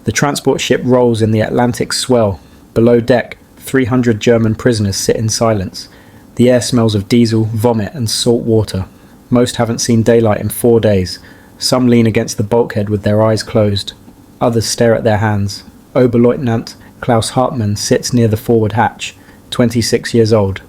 The transport ship rolls in the Atlantic swell. Below deck, 300 German prisoners sit in silence. The air smells of diesel, vomit, and salt water. Most haven't seen daylight in 4 days. Some lean against the bulkhead with their eyes closed. Others stare at their hands. Oberleutnant Klaus Hartmann sits near the forward hatch, 26 years old.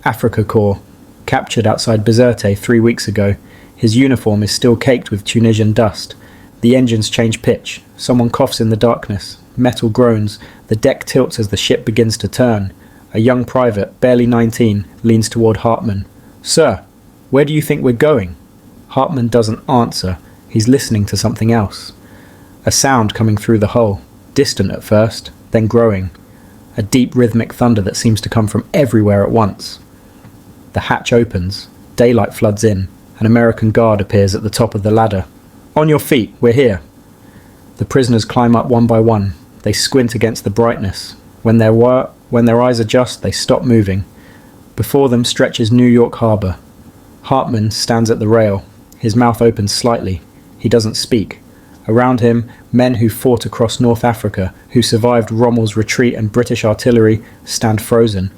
Africa Corps, captured outside Bizerte 3 weeks ago. His uniform is still caked with Tunisian dust. The engines change pitch. Someone coughs in the darkness. Metal groans. The deck tilts as the ship begins to turn. A young private, barely 19, leans toward Hartmann. "Sir, where do you think we're going?" Hartmann doesn't answer. He's listening to something else. A sound coming through the hull. Distant at first, then growing. A deep rhythmic thunder that seems to come from everywhere at once. The hatch opens. Daylight floods in. An American guard appears at the top of the ladder. "On your feet, we're here." The prisoners climb up one by one. They squint against the brightness. When their eyes adjust, they stop moving. Before them stretches New York Harbor. Hartmann stands at the rail. His mouth opens slightly. He doesn't speak. Around him, men who fought across North Africa, who survived Rommel's retreat and British artillery, stand frozen.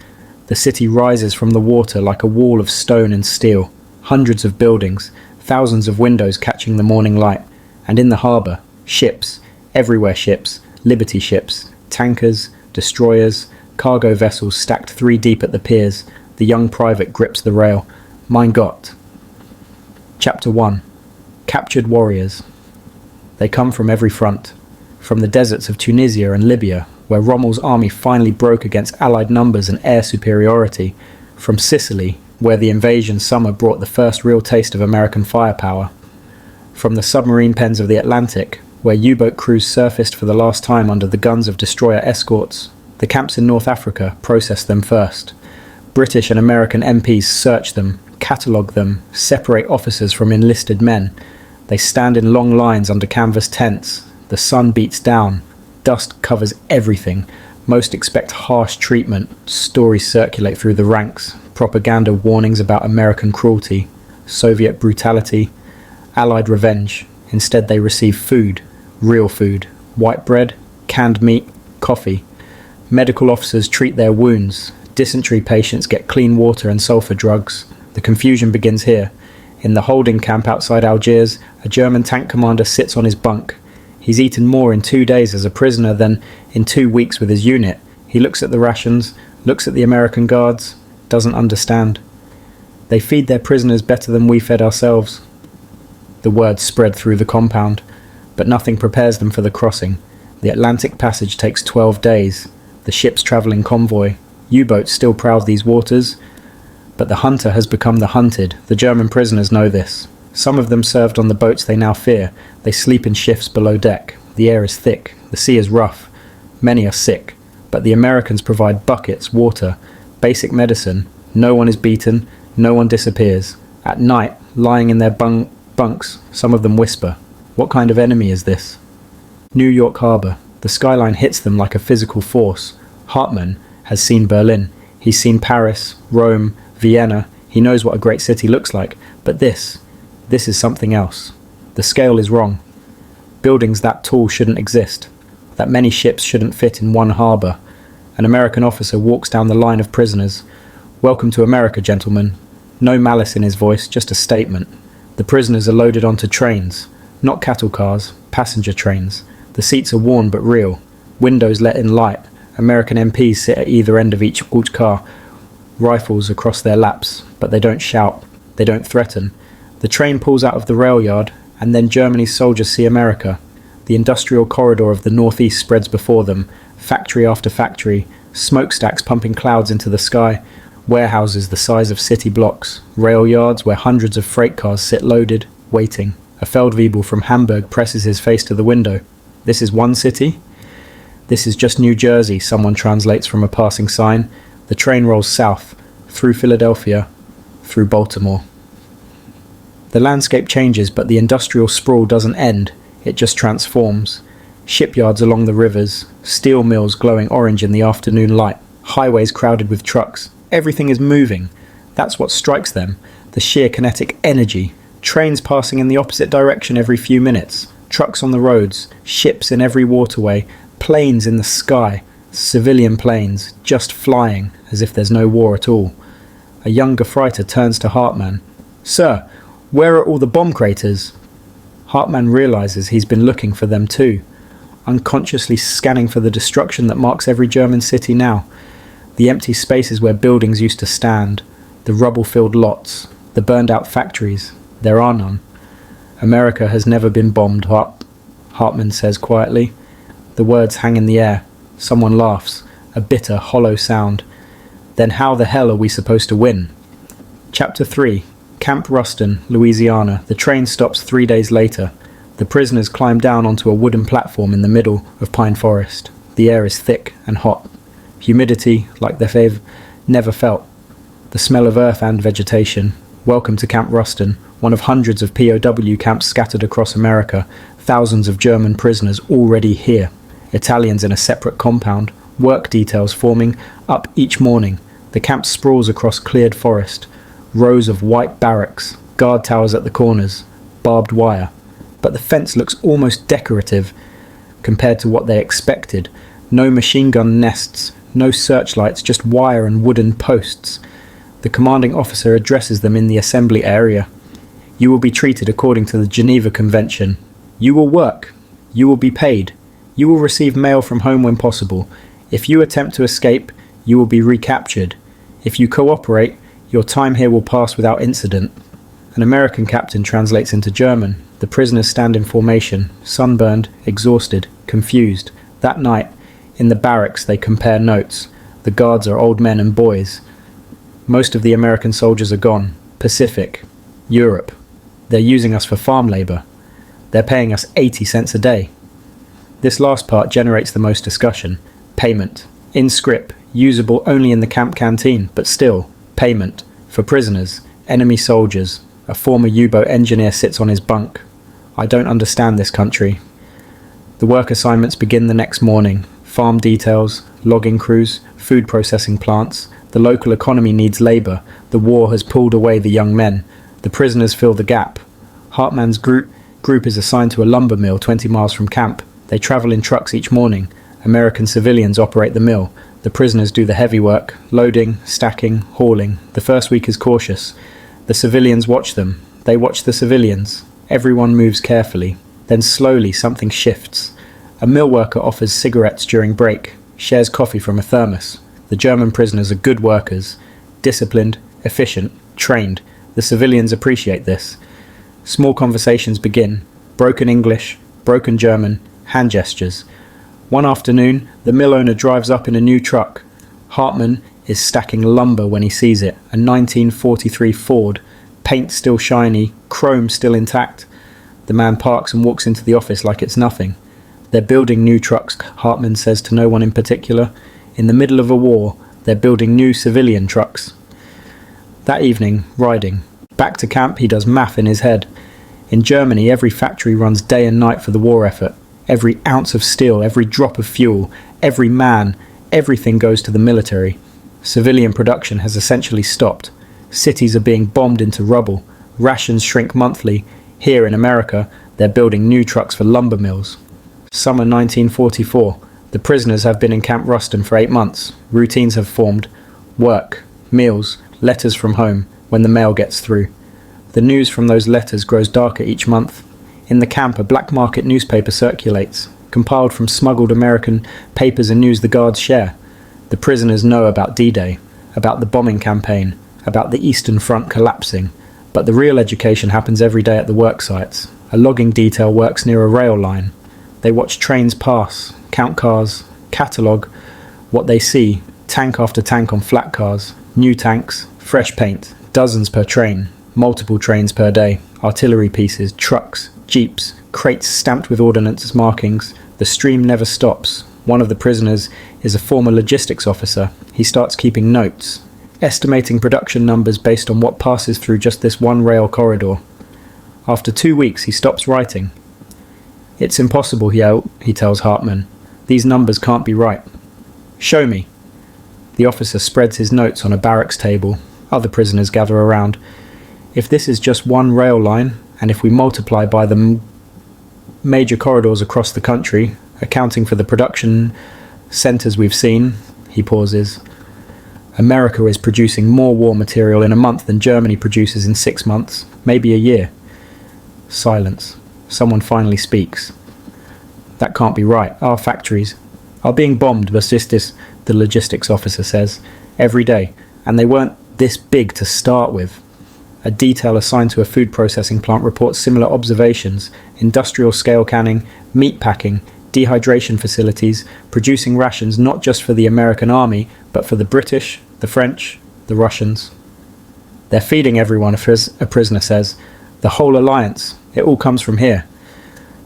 The city rises from the water like a wall of stone and steel. Hundreds of buildings, thousands of windows catching the morning light. And in the harbour, ships, everywhere ships, liberty ships, tankers, destroyers, cargo vessels stacked 3 deep at the piers. The young private grips the rail. Mein Gott. Chapter 1. Captured warriors. They come from every front. From the deserts of Tunisia and Libya, where Rommel's army finally broke against Allied numbers and air superiority. From Sicily, where the invasion summer brought the first real taste of American firepower. From the submarine pens of the Atlantic, where U-boat crews surfaced for the last time under the guns of destroyer escorts. The camps in North Africa processed them first. British and American MPs search them, catalogue them, separate officers from enlisted men. They stand in long lines under canvas tents. The sun beats down. Dust covers everything. Most expect harsh treatment. Stories circulate through the ranks. Propaganda warnings about American cruelty, Soviet brutality, Allied revenge. Instead they receive food, real food, white bread, canned meat, coffee. Medical officers treat their wounds. Dysentery patients get clean water and sulfur drugs. The confusion begins here. In the holding camp outside Algiers, a German tank commander sits on his bunk. He's eaten more in 2 days as a prisoner than in 2 weeks with his unit. He looks at the rations, looks at the American guards, doesn't understand. They feed their prisoners better than we fed ourselves. The word spread through the compound, but nothing prepares them for the crossing. The Atlantic passage takes 12 days. The ships travel in convoy. U-boats still prowl these waters, but the hunter has become the hunted. The German prisoners know this. Some of them served on the boats they now fear. They sleep in shifts below deck. The air is thick. The sea is rough. Many are sick. But the Americans provide buckets, water, basic medicine. No one is beaten. No one disappears. At night, lying in their bunks, some of them whisper. What kind of enemy is this? New York Harbor. The skyline hits them like a physical force. Hartmann has seen Berlin. He's seen Paris, Rome, Vienna. He knows what a great city looks like. But this is something else. The scale is wrong. Buildings that tall shouldn't exist. That many ships shouldn't fit in one harbour. An American officer walks down the line of prisoners. "Welcome to America, gentlemen." No malice in his voice, just a statement. The prisoners are loaded onto trains. Not cattle cars, passenger trains. The seats are worn but real. Windows let in light. American MPs sit at either end of each car, rifles across their laps, but they don't shout. They don't threaten. The train pulls out of the rail yard, and then Germany's soldiers see America. The industrial corridor of the northeast spreads before them, factory after factory, smokestacks pumping clouds into the sky, warehouses the size of city blocks, rail yards where hundreds of freight cars sit loaded, waiting. A Feldwebel from Hamburg presses his face to the window. This is one city? This is just New Jersey, someone translates from a passing sign. The train rolls south, through Philadelphia, through Baltimore. The landscape changes, but the industrial sprawl doesn't end, it just transforms. Shipyards along the rivers, steel mills glowing orange in the afternoon light, highways crowded with trucks. Everything is moving. That's what strikes them, the sheer kinetic energy. Trains passing in the opposite direction every few minutes. Trucks on the roads, ships in every waterway, planes in the sky, civilian planes, just flying, as if there's no war at all. A young Gefreiter turns to Hartmann. "Sir, where are all the bomb craters?" Hartmann realizes he's been looking for them too, unconsciously scanning for the destruction that marks every German city now. The empty spaces where buildings used to stand, the rubble-filled lots, the burned-out factories. There are none. "America has never been bombed, Hartmann says quietly. The words hang in the air. Someone laughs, a bitter, hollow sound. Then how the hell are we supposed to win? Chapter 3. Camp Ruston, Louisiana. The train stops 3 days later. The prisoners climb down onto a wooden platform in the middle of pine forest. The air is thick and hot. Humidity like they've never felt. The smell of earth and vegetation. Welcome to Camp Ruston, one of hundreds of POW camps scattered across America. Thousands of German prisoners already here. Italians in a separate compound. Work details forming up each morning. The camp sprawls across cleared forest. Rows of white barracks, guard towers at the corners, barbed wire. But the fence looks almost decorative compared to what they expected. No machine gun nests, no searchlights, just wire and wooden posts. The commanding officer addresses them in the assembly area. "You will be treated according to the Geneva Convention. You will work. You will be paid. You will receive mail from home when possible. If you attempt to escape, you will be recaptured. If you cooperate, your time here will pass without incident." An American captain translates into German. The prisoners stand in formation, sunburned, exhausted, confused. That night, in the barracks, they compare notes. The guards are old men and boys. Most of the American soldiers are gone. Pacific. Europe. They're using us for farm labour. They're paying us 80 cents a day. This last part generates the most discussion. Payment. In script, usable only in the camp canteen, but still, payment. For prisoners, enemy soldiers. A former U-boat engineer sits on his bunk. I don't understand this country. The work assignments begin the next morning. Farm details, logging crews, food processing plants. The local economy needs labour. The war has pulled away the young men. The prisoners fill the gap. Hartmann's group is assigned to a lumber mill 20 miles from camp. They travel in trucks each morning. American civilians operate the mill. The prisoners do the heavy work, loading, stacking, hauling. The first week is cautious. The civilians watch them. They watch the civilians. Everyone moves carefully. Then slowly something shifts. A mill worker offers cigarettes during break, shares coffee from a thermos. The German prisoners are good workers, disciplined, efficient, trained. The civilians appreciate this. Small conversations begin. Broken English, broken German, hand gestures. One afternoon, the mill owner drives up in a new truck. Hartmann is stacking lumber when he sees it, a 1943 Ford, paint still shiny, chrome still intact. The man parks and walks into the office like it's nothing. They're building new trucks, Hartmann says to no one in particular. In the middle of a war, they're building new civilian trucks. That evening, riding. Back to camp, he does math in his head. In Germany, every factory runs day and night for the war effort. Every ounce of steel, every drop of fuel, every man, everything goes to the military. Civilian production has essentially stopped. Cities are being bombed into rubble. Rations shrink monthly. Here in America, they're building new trucks for lumber mills. Summer 1944. The prisoners have been in Camp Ruston for 8 months. Routines have formed. Work, meals, letters from home, when the mail gets through. The news from those letters grows darker each month. In the camp, a black market newspaper circulates, compiled from smuggled American papers and news the guards share. The prisoners know about D-Day, about the bombing campaign, about the Eastern Front collapsing. But the real education happens every day at the work sites. A logging detail works near a rail line. They watch trains pass, count cars, catalogue what they see, tank after tank on flat cars, new tanks, fresh paint, dozens per train, multiple trains per day, artillery pieces, trucks, jeeps, crates stamped with ordnance markings. The stream never stops. One of the prisoners is a former logistics officer. He starts keeping notes, estimating production numbers based on what passes through just this one rail corridor. After 2 weeks, he stops writing. "It's impossible," he tells Hartmann. "These numbers can't be right." "Show me." The officer spreads his notes on a barracks table. Other prisoners gather around. "If this is just one rail line, and if we multiply by the major corridors across the country, accounting for the production centres we've seen. He pauses. America is producing more war material in a month than Germany produces in 6 months, maybe a year. Silence. Someone finally speaks. That can't be right. Our factories are being bombed, Vasistis, the logistics officer says, every day, and they weren't this big to start with. A detail assigned to a food processing plant reports similar observations: industrial scale canning, meat packing, dehydration facilities, producing rations not just for the American army, but for the British, the French, the Russians. They're feeding everyone, a prisoner says. The whole alliance. It all comes from here.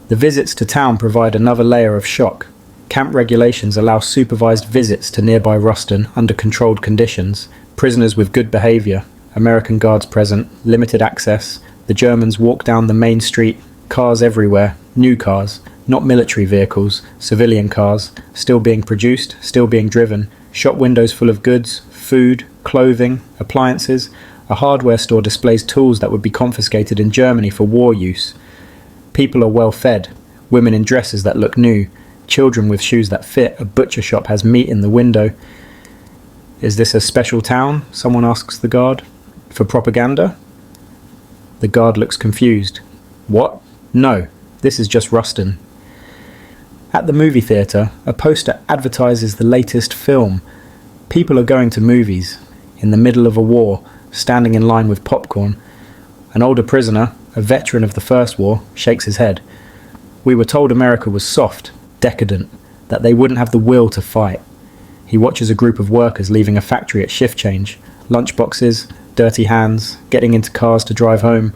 The visits to town provide another layer of shock. Camp regulations allow supervised visits to nearby Ruston under controlled conditions. Prisoners with good behaviour. American guards present. Limited access. The Germans walk down the main street. Cars everywhere. New cars. Not military vehicles. Civilian cars. Still being produced. Still being driven. Shop windows full of goods. Food. Clothing. Appliances. A hardware store displays tools that would be confiscated in Germany for war use. People are well fed. Women in dresses that look new. Children with shoes that fit. A butcher shop has meat in the window. Is this a special town? Someone asks the guard. For propaganda? The guard looks confused. What? No, this is just Ruston. At the movie theatre, a poster advertises the latest film. People are going to movies, in the middle of a war, standing in line with popcorn. An older prisoner, a veteran of the First War, shakes his head. We were told America was soft, decadent, that they wouldn't have the will to fight. He watches a group of workers leaving a factory at shift change. Lunchboxes, dirty hands, getting into cars to drive home.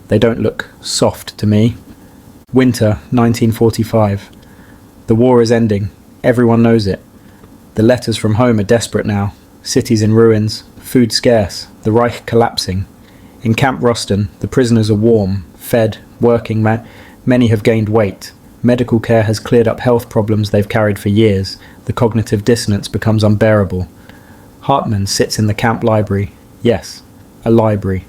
They don't look soft to me. Winter, 1945. The war is ending. Everyone knows it. The letters from home are desperate now. Cities in ruins, food scarce, the Reich collapsing. In Camp Ruston, the prisoners are warm, fed, working. Many have gained weight. Medical care has cleared up health problems they've carried for years. The cognitive dissonance becomes unbearable. Hartmann sits in the camp library. Yes, a library.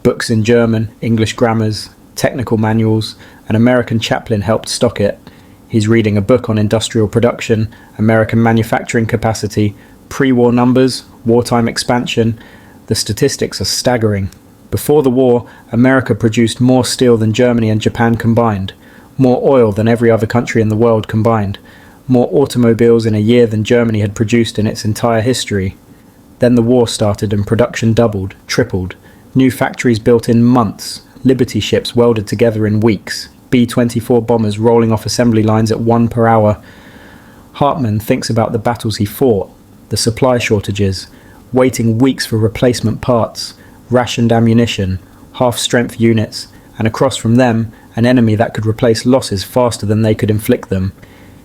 Books in German, English grammars, technical manuals. An American chaplain helped stock it. He's reading a book on industrial production, American manufacturing capacity, pre-war numbers, wartime expansion. The statistics are staggering. Before the war, America produced more steel than Germany and Japan combined, more oil than every other country in the world combined, more automobiles in a year than Germany had produced in its entire history. Then the war started and production doubled, tripled. New factories built in months, Liberty ships welded together in weeks, B-24 bombers rolling off assembly lines at 1 per hour. Hartmann thinks about the battles he fought, the supply shortages, waiting weeks for replacement parts, rationed ammunition, half-strength units, and across from them, an enemy that could replace losses faster than they could inflict them.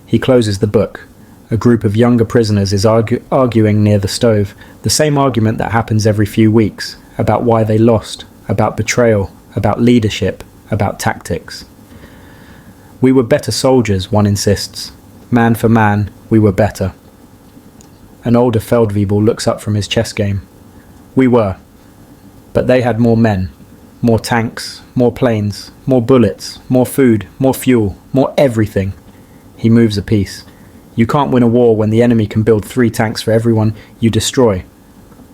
He closes the book. A group of younger prisoners is arguing near the stove, the same argument that happens every few weeks, about why they lost, about betrayal, about leadership, about tactics. We were better soldiers, one insists. Man for man, we were better. An older Feldwebel looks up from his chess game. We were. But they had more men, more tanks, more planes, more bullets, more food, more fuel, more everything. He moves a piece. You can't win a war when the enemy can build 3 tanks for everyone you destroy,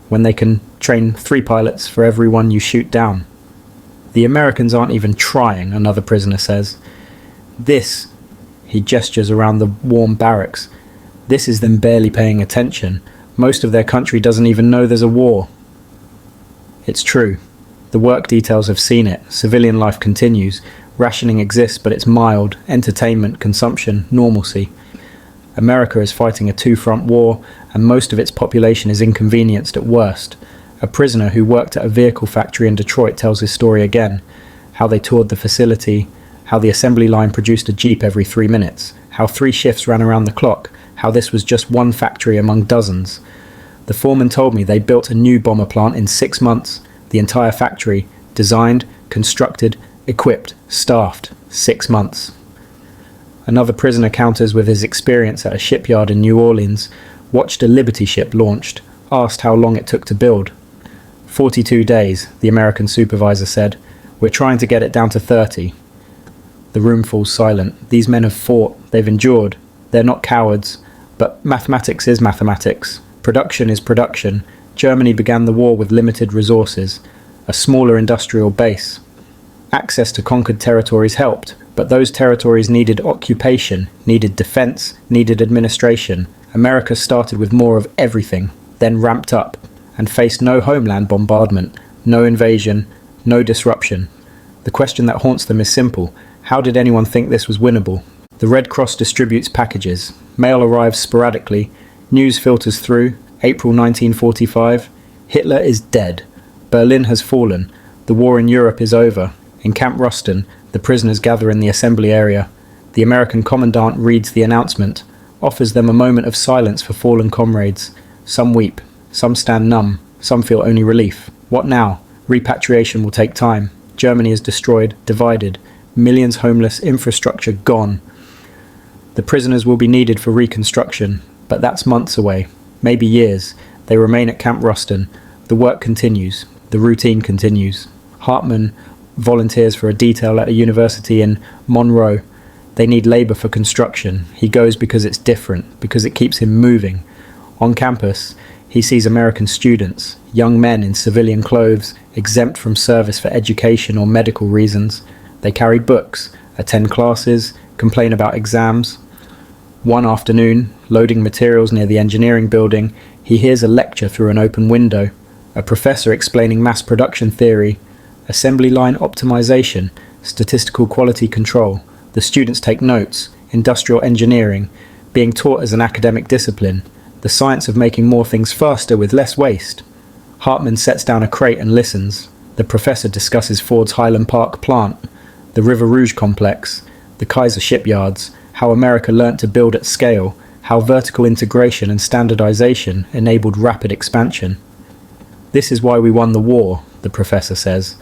when they can train 3 pilots for everyone you shoot down. The Americans aren't even trying, another prisoner says. This, he gestures around the warm barracks, this is them barely paying attention. Most of their country doesn't even know there's a war. It's true. The work details have seen it. Civilian life continues. Rationing exists, but it's mild. Entertainment, consumption, normalcy. America is fighting a 2-front war, and most of its population is inconvenienced at worst. A prisoner who worked at a vehicle factory in Detroit tells his story again. How they toured the facility, how the assembly line produced a jeep every 3 minutes, how 3 shifts ran around the clock, how this was just one factory among dozens. The foreman told me they built a new bomber plant in 6 months, the entire factory, designed, constructed, equipped, staffed, 6 months. Another prisoner counters with his experience at a shipyard in New Orleans, watched a Liberty ship launched, asked how long it took to build. 42 days, the American supervisor said. We're trying to get it down to 30. The room falls silent. These men have fought. They've endured. They're not cowards. But mathematics is mathematics. Production is production. Germany began the war with limited resources, a smaller industrial base. Access to conquered territories helped, but those territories needed occupation, needed defense, needed administration. America started with more of everything, then ramped up, and faced no homeland bombardment, no invasion, no disruption. The question that haunts them is simple. How did anyone think this was winnable? The Red Cross distributes packages. Mail arrives sporadically. News filters through. April 1945. Hitler is dead. Berlin has fallen. The war in Europe is over. In Camp Ruston, the prisoners gather in the assembly area. The American commandant reads the announcement, offers them a moment of silence for fallen comrades. Some weep. Some stand numb. Some feel only relief. What now? Repatriation will take time. Germany is destroyed, divided. Millions homeless, infrastructure gone. The prisoners will be needed for reconstruction, but that's months away, maybe years. They remain at Camp Ruston. The work continues. The routine continues. Hartman volunteers for a detail at a university in Monroe. They need labour for construction. He goes because it's different, because it keeps him moving. On campus, he sees American students, young men in civilian clothes, exempt from service for education or medical reasons. They carry books, attend classes, complain about exams. One afternoon, loading materials near the engineering building, he hears a lecture through an open window. A professor explaining mass production theory, assembly line optimization, statistical quality control. The students take notes. Industrial engineering, being taught as an academic discipline. The science of making more things faster with less waste. Hartman sets down a crate and listens. The professor discusses Ford's Highland Park plant, the River Rouge complex, the Kaiser shipyards, how America learnt to build at scale, how vertical integration and standardization enabled rapid expansion. This is why we won the war, the professor says.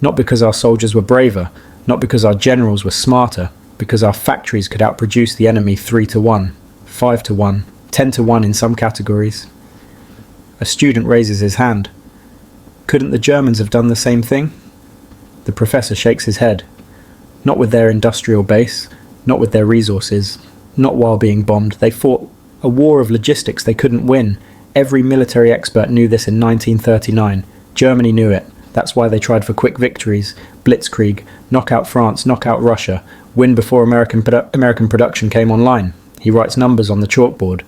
Not because our soldiers were braver, not because our generals were smarter, because our factories could outproduce the enemy 3-1, 5-1, 10-1 in some categories. A student raises his hand. Couldn't the Germans have done the same thing? The professor shakes his head. Not with their industrial base, not with their resources, not while being bombed. They fought a war of logistics they couldn't win. Every military expert knew this in 1939. Germany knew it. That's why they tried for quick victories, blitzkrieg, knock out France, knock out Russia, win before American production came online. He writes numbers on the chalkboard.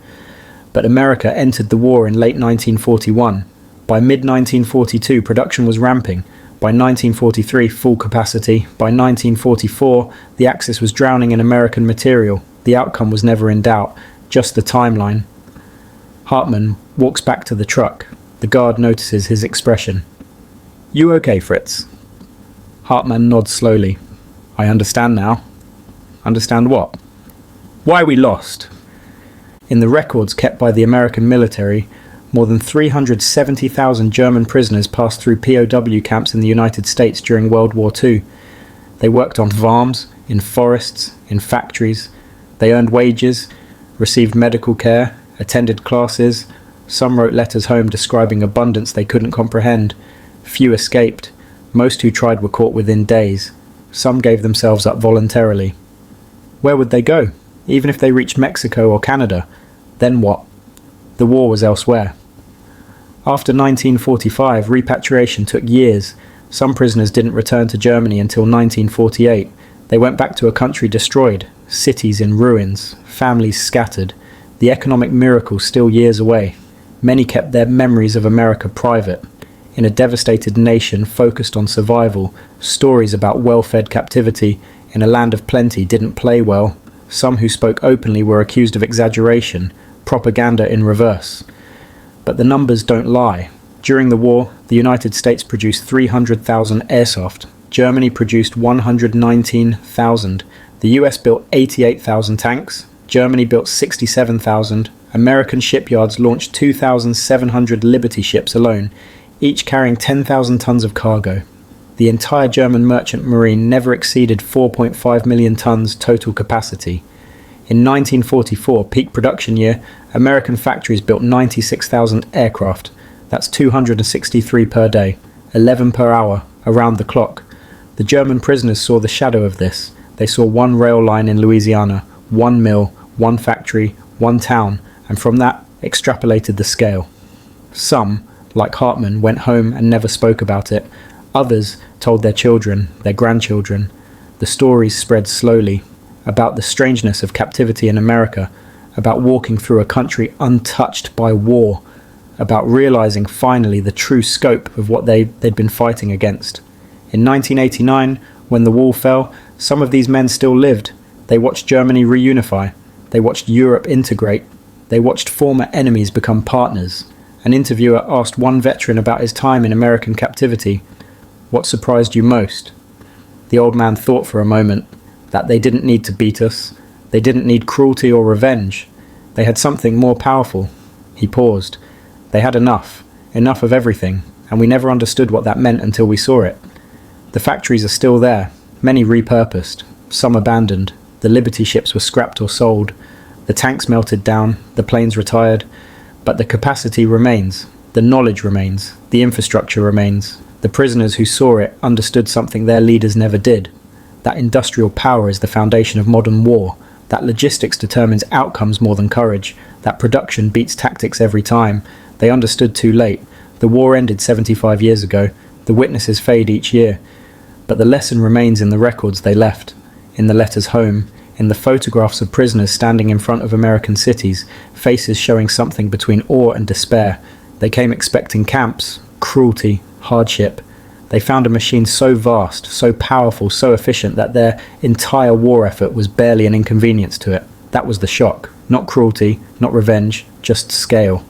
But America entered the war in late 1941. By mid-1942, production was ramping. By 1943, full capacity. By 1944, the Axis was drowning in American material. The outcome was never in doubt, just the timeline. Hartman walks back to the truck. The guard notices his expression. "You okay, Fritz?" Hartman nods slowly. "I understand now." "Understand what?" "Why we lost." In the records kept by the American military, more than 370,000 German prisoners passed through POW camps in the United States during World War II. They worked on farms, in forests, in factories. They earned wages, received medical care, attended classes. Some wrote letters home describing abundance they couldn't comprehend. Few escaped. Most who tried were caught within days. Some gave themselves up voluntarily. Where would they go? Even if they reached Mexico or Canada, then what? The war was elsewhere. After 1945, repatriation took years. Some prisoners didn't return to Germany until 1948. They went back to a country destroyed, cities in ruins, families scattered. The economic miracle still years away. Many kept their memories of America private. In a devastated nation focused on survival, stories about well-fed captivity in a land of plenty didn't play well. Some who spoke openly were accused of exaggeration, propaganda in reverse. But the numbers don't lie. During the war, the United States produced 300,000 airsoft. Germany produced 119,000. The US built 88,000 tanks. Germany built 67,000. American shipyards launched 2,700 Liberty ships alone, each carrying 10,000 tons of cargo. The entire German merchant marine never exceeded 4.5 million tons total capacity. In 1944, peak production year, American factories built 96,000 aircraft. That's 263 per day, 11 per hour, around the clock. The German prisoners saw the shadow of this. They saw one rail line in Louisiana, one mill, one factory, one town, and from that extrapolated the scale. Some, like Hartman, went home and never spoke about it. Others told their children, their grandchildren. The stories spread slowly about the strangeness of captivity in America, about walking through a country untouched by war, about realizing finally the true scope of what they'd been fighting against. In 1989, when the wall fell, some of these men still lived. They watched Germany reunify. They watched Europe integrate. They watched former enemies become partners. An interviewer asked one veteran about his time in American captivity. What surprised you most? The old man thought for a moment that they didn't need to beat us. They didn't need cruelty or revenge. They had something more powerful. He paused. They had enough of everything, and we never understood what that meant until we saw it. The factories are still there, many repurposed, some abandoned. The Liberty ships were scrapped or sold. The tanks melted down, the planes retired. But the capacity remains, the knowledge remains, the infrastructure remains. The prisoners who saw it understood something their leaders never did. That industrial power is the foundation of modern war. That logistics determines outcomes more than courage. That production beats tactics every time. They understood too late. The war ended 75 years ago. The witnesses fade each year. But the lesson remains in the records they left, in the letters home, in the photographs of prisoners standing in front of American cities, faces showing something between awe and despair. They came expecting camps, cruelty, hardship. They found a machine so vast, so powerful, so efficient that their entire war effort was barely an inconvenience to it. That was the shock. Not cruelty, not revenge, just scale.